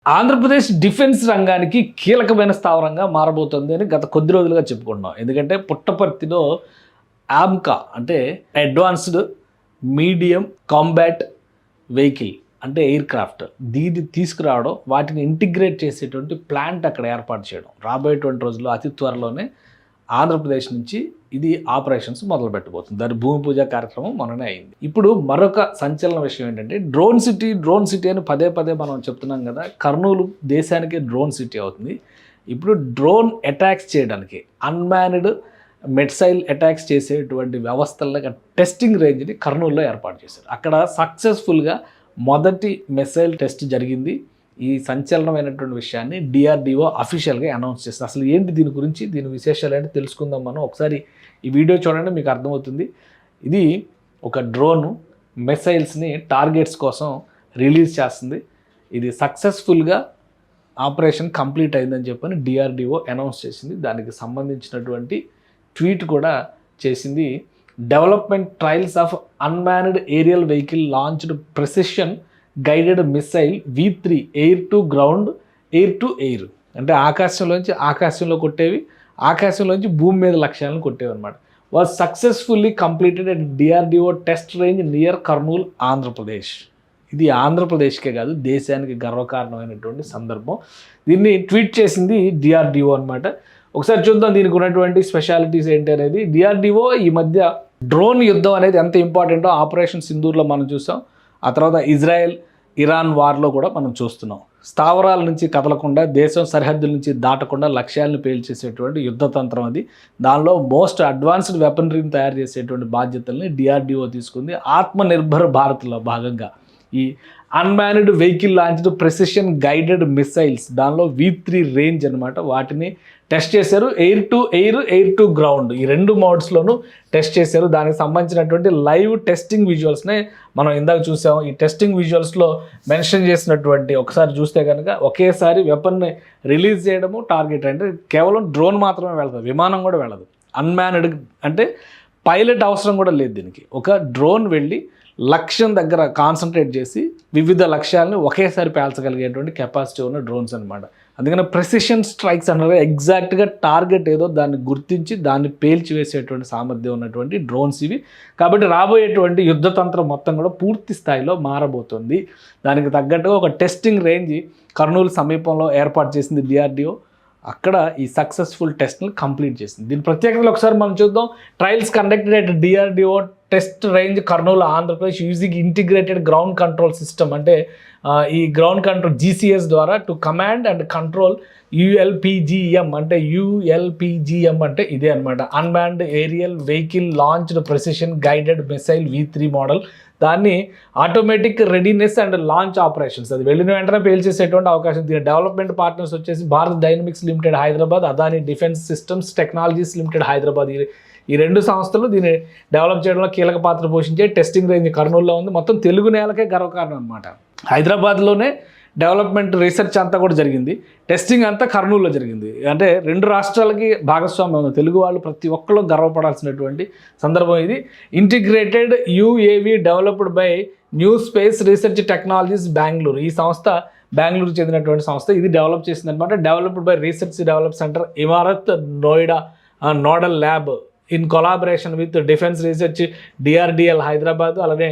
Andhra Pradesh defence రంగానికి కీలకమైన స్థావరంగా మారబోతుంది అని గత కొద్ది రోజులుగా చెప్పుకుంటున్నాం. ఎందుకంటే పుట్టపర్తిలో ఆమ్కా అంటే అడ్వాన్స్డ్ మీడియం కాంబాట్ వెహికల్ అంటే ఎయిర్ క్రాఫ్ట్ దీన్ని తీసుకురావడం, వాటిని ఇంటిగ్రేట్ చేసేటువంటి ప్లాంట్ అక్కడ ఏర్పాటు చేయడం రాబోయేటువంటి రోజుల్లో అతి త్వరలోనే ఆంధ్రప్రదేశ్ నుంచి ఇది ఆపరేషన్స్ మొదలు పెట్టబోతుంది. దాని భూమి పూజ కార్యక్రమం మొన్ననే అయింది. ఇప్పుడు మరొక సంచలన విషయం ఏంటంటే డ్రోన్ సిటీ అని పదే మనం చెప్తున్నాం కదా. కర్నూలు దేశానికి డ్రోన్ సిటీ అవుతుంది. ఇప్పుడు డ్రోన్ అటాక్స్ చేయడానికి అన్మాన్డ్ మిసైల్ అటాక్స్ చేసేటువంటి వ్యవస్థల టెస్టింగ్ రేంజ్ని కర్నూలులో ఏర్పాటు చేశారు. అక్కడ సక్సెస్ఫుల్గా మొదటి మిసైల్ టెస్ట్ జరిగింది. ఈ సంచలనమైనటువంటి విషయాన్ని డిఆర్డిఓ అఫీషియల్గా అనౌన్స్ చేస్తారు. అసలు ఏంటి దీని గురించి, దీని విశేషాలు ఏంటి తెలుసుకుందాం మనం. ఒకసారి ఈ వీడియో చూడండి, మీకు అర్థమవుతుంది. ఇది ఒక డ్రోను మిసైల్స్ని టార్గెట్స్ కోసం రిలీజ్ చేస్తుంది. ఇది సక్సెస్ఫుల్గా ఆపరేషన్ కంప్లీట్ అయిందని చెప్పని డిఆర్డిఓ అనౌన్స్ చేసింది. దానికి సంబంధించినటువంటి ట్వీట్ కూడా చేసింది. Development trials of unmanned aerial vehicle launched precision guided missile V3 air to ground air to air అంటే ఆకాశంలో కొట్టేవి, ఆకాశంలోంచి భూమి మీద లక్ష్యాలను కొట్టేవి అనమాట. Was successfully completed at DRDO test range near Kurnool, Andhra Pradesh. ఇది ఆంధ్రప్రదేశ్కే కాదు, దేశానికి గర్వకారణమైనటువంటి సందర్భం. దీన్ని ట్వీట్ చేసింది డిఆర్డిఓ అనమాట. ఒకసారి చూద్దాం దీనికి ఉన్నటువంటి స్పెషాలిటీస్ ఏంటి అనేది. డిఆర్డిఓ ఈ మధ్య డ్రోన్ యుద్ధం అనేది ఎంత ఇంపార్టెంటో ఆపరేషన్ సింధూర్లో మనం చూసాం. ఆ తర్వాత ఇజ్రాయెల్ ఇరాన్ వార్లో కూడా మనం చూస్తున్నాం. స్థావరాల నుంచి కదలకుండా, దేశం సరిహద్దుల నుంచి దాటకుండా లక్ష్యాలను పేల్చేసేటువంటి యుద్ధతంత్రం అది. దానిలో మోస్ట్ అడ్వాన్స్డ్ వెపనరీని తయారు చేసేటువంటి బాధ్యతల్ని డిఆర్డిఓ తీసుకుంది. ఆత్మనిర్భర్ భారత్లో భాగంగా ఈ unmanned vehicle launched precision guided missiles, దానిలో V3 రేంజ్ అనమాట, వాటిని టెస్ట్ చేశారు. Air to air, air to ground, ఈ రెండు మోడ్స్లోనూ టెస్ట్ చేశారు. దానికి సంబంధించినటువంటి లైవ్ టెస్టింగ్ విజువల్స్నే మనం ఇందాక చూసాం. ఈ టెస్టింగ్ విజువల్స్లో మెన్షన్ చేసినటువంటి ఒకసారి చూస్తే కనుక ఒకేసారి వెపన్ని రిలీజ్ చేయడము, టార్గెట్ అంటే కేవలం డ్రోన్ మాత్రమే వెళ్తుంది, విమానం కూడా వెళ్ళదు. అన్మాన్డ్ అంటే పైలట్ అవసరం కూడా లేదు దీనికి. ఒక డ్రోన్ వెళ్ళి లక్ష్యం దగ్గర కాన్సన్ట్రేట్ చేసి వివిధ లక్ష్యాలను ఒకేసారి పేల్చగలిగేటువంటి కెపాసిటీ ఉన్న డ్రోన్స్ అనమాట. అందుకని ప్రెసిషన్ స్ట్రైక్స్ అన్నారు. ఎగ్జాక్ట్గా టార్గెట్ ఏదో దాన్ని గుర్తించి దాన్ని పేల్చివేసేటువంటి సామర్థ్యం ఉన్నటువంటి డ్రోన్స్ ఇవి. కాబట్టి రాబోయేటువంటి యుద్ధతంత్రం మొత్తం కూడా పూర్తి స్థాయిలో మారబోతుంది. దానికి తగ్గట్టుగా ఒక టెస్టింగ్ రేంజ్ కర్నూలు సమీపంలో ఏర్పాటు చేసింది డిఆర్డిఓ. అక్కడ ఈ సక్సెస్ఫుల్ టెస్ట్ని కంప్లీట్ చేసింది. దీని ప్రత్యేకతలు ఒకసారి మనం చూద్దాం. Trials conducted at DRDO test range Kurnool, Andhra Pradesh using integrated ground control system. అంటే ఈ గ్రౌండ్ కంట్రోల్ GCS ద్వారా to command and control ULPGM అంటే ULPGM అంటే ఇదే అనమాట. Unmanned aerial vehicle launched precision guided missile V3 model. దాన్ని automatic readiness and launch operations, అది వెళ్ళిన వెంటనే పేల్చేసేటువంటి అవకాశం. దీని డెవలప్మెంట్ పార్ట్నర్స్ వచ్చేసి Bharat dynamics limited Hyderabad, Adani defence systems technologies limited Hyderabad. ఈ రెండు సంస్థలు దీన్ని డెవలప్ చేయడంలో కీలక పాత్ర పోషించే. టెస్టింగ్ రేంజ్ కర్నూలులో ఉంది. మొత్తం తెలుగు నేలకే గర్వకారణం అనమాట. హైదరాబాద్లోనే డెవలప్మెంట్ రీసెర్చ్ అంతా కూడా జరిగింది, టెస్టింగ్ అంతా కర్నూలులో జరిగింది. అంటే రెండు రాష్ట్రాలకి భాగస్వామ్యం ఉంది. తెలుగు వాళ్ళు ప్రతి ఒక్కరు గర్వపడాల్సినటువంటి సందర్భం ఇది. Integrated UAV developed by new space research technologies Bengaluru. ఈ సంస్థ బెంగళూరు చెందినటువంటి సంస్థ. ఇది డెవలప్ చేసింది అనమాట. Developed by research develop centre Imarat Noida nodal lab in collaboration with defence research DRDL Hyderabad, అలానే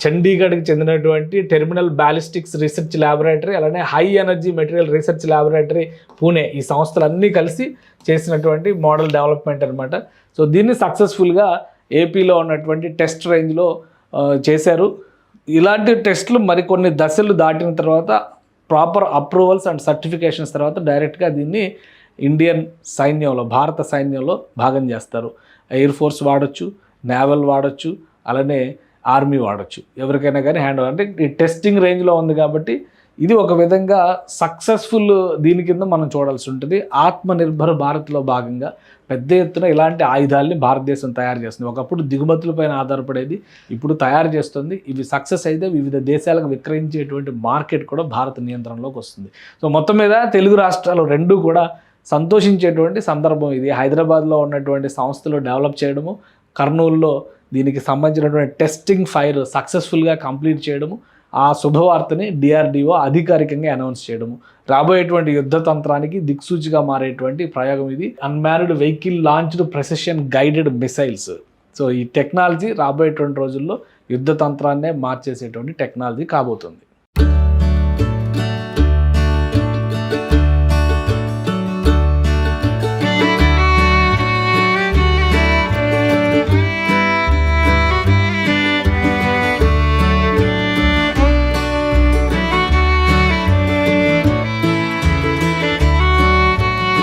చండీగఢ్కి చెందినటువంటి టెర్మినల్ బ్యాలిస్టిక్స్ రీసెర్చ్ ల్యాబొరేటరీ, అలానే high energy material research laboratory Pune. ఈ సంస్థలన్నీ కలిసి చేసినటువంటి మోడల్ డెవలప్మెంట్ అనమాట. సో దీన్ని సక్సెస్ఫుల్గా ఏపీలో ఉన్నటువంటి టెస్ట్ రేంజ్లో చేశారు. ఇలాంటి టెస్టులు మరికొన్ని దశలు దాటిన తర్వాత ప్రాపర్ అప్రూవల్స్ అండ్ సర్టిఫికేషన్స్ తర్వాత డైరెక్ట్గా దీన్ని ఇండియన్ సైన్యంలో, భారత సైన్యంలో భాగం చేస్తారు. ఎయిర్ ఫోర్స్ వాడచ్చు, నేవల్ వాడచ్చు, అలానే ఆర్మీ వాడచ్చు, ఎవరికైనా కానీ హ్యాండ్ ఓవర్. అంటే ఈ టెస్టింగ్ రేంజ్లో ఉంది కాబట్టి ఇది ఒక విధంగా సక్సెస్ఫుల్ దీని కింద మనం చూడాల్సి ఉంటుంది. ఆత్మనిర్భర్ భారత్లో భాగంగా పెద్ద ఎత్తున ఇలాంటి ఆయుధాలని భారతదేశం తయారు చేస్తుంది. ఒకప్పుడు దిగుమతులపైన ఆధారపడేది, ఇప్పుడు తయారు చేస్తుంది. ఇవి సక్సెస్ అయితే వివిధ దేశాలకు విక్రయించేటువంటి మార్కెట్ కూడా భారత నియంత్రణలోకి వస్తుంది. సో మొత్తం మీద తెలుగు రాష్ట్రాలు రెండూ కూడా సంతోషించేటువంటి సందర్భం ఇది. హైదరాబాద్లో ఉన్నటువంటి సంస్థలు డెవలప్ చేయడము, కర్నూలులో దీనికి సంబంధించినటువంటి టెస్టింగ్ ఫైర్ సక్సెస్ఫుల్గా కంప్లీట్ చేయడము, ఆ శుభవార్తని డిఆర్డిఓ అధికారికంగా అనౌన్స్ చేయడము, రాబోయేటువంటి యుద్ధ తంత్రానికి దిక్సూచిగా మారేటువంటి ప్రయోగం ఇది. Unmanned vehicle launched precision guided missiles. So ఈ టెక్నాలజీ రాబోయేటువంటి రోజుల్లో యుద్ధ తంత్రాన్నే మార్చేసేటువంటి టెక్నాలజీ కాబోతుంది.